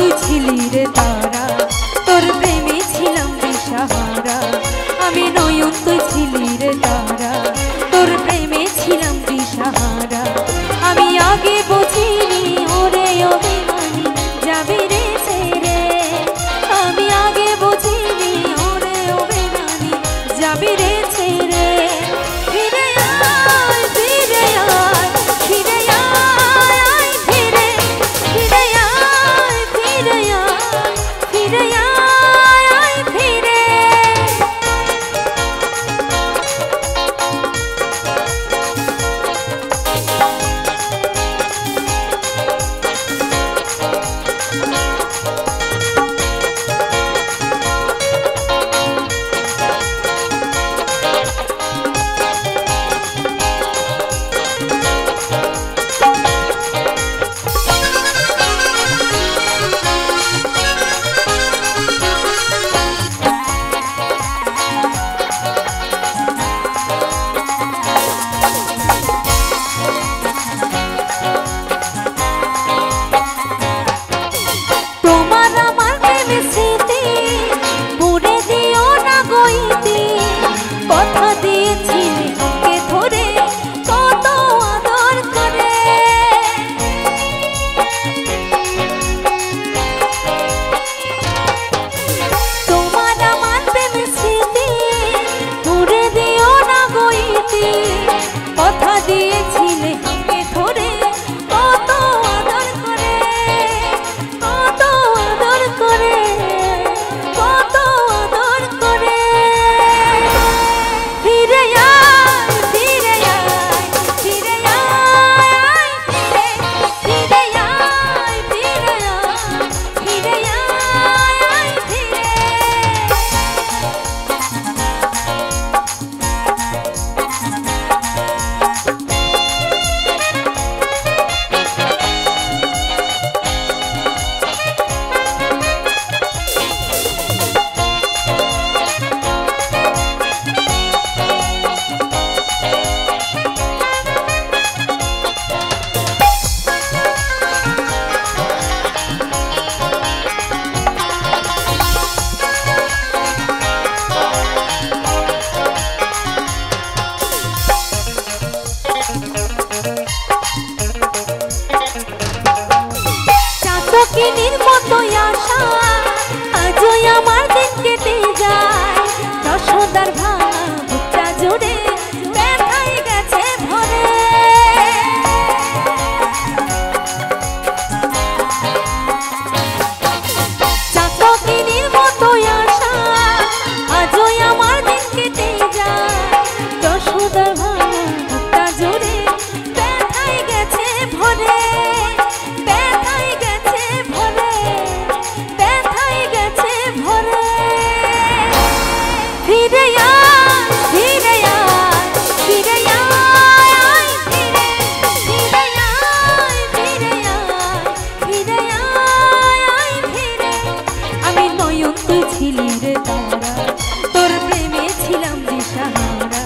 তুই ছিলি রে তারা, তোর প্রেমে ছিলাম দিশাহারা। আমি নয়ন তুই ছিলি রে তারা, তোর প্রেমে ছিলাম দিশাহারা। আমি আগে বুঝিনি ওরে অভিমানী যাবি রে ছেড়ে, আমি আগে বুঝিনি ওরে অভিমানী যাবি রে ছেড়ে। ফিরে আয় ফিরে আয় ফিরে আয় ফিরে, ফিরে আয় ফিরে আয় ফিরে আয় ফিরে। কথা দিয়েছিলে আমাকে ধরে কত আদর করে, কত আদর করে, কত আদর করে। ফিরে আয় ফিরে আয় ফিরে আয় ফিরে, ফিরে আয় ফিরে আয় ফিরে আয় ফিরে। চাতকিনীর মতো আশা আজও আমার দিন কেটে যায়, যশোদার ভাঙা বুকটা জুড়ে ব্যথায় গেছে ভরে। চাতকিনীর মতো আশা আজও আমার দিন কেটে যায়, যশোদার ভাঙা বুকটা জুড়ে ব্যথায় গেছে ভরে। ফিরে আয় ফিরে আয় ফিরে আয় ফিরে, ফিরে আয় ফিরে আয় ফিরে আয় ফিরে। আমি নয়ন তুই ছিলি রে তারা, তোর প্রেমে ছিলাম দিশাহারা।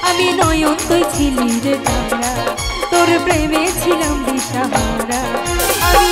আমি নয়ন তুই ছিলি রে তারা, তোর প্রেমে ছিলাম দিশাহারা। আমি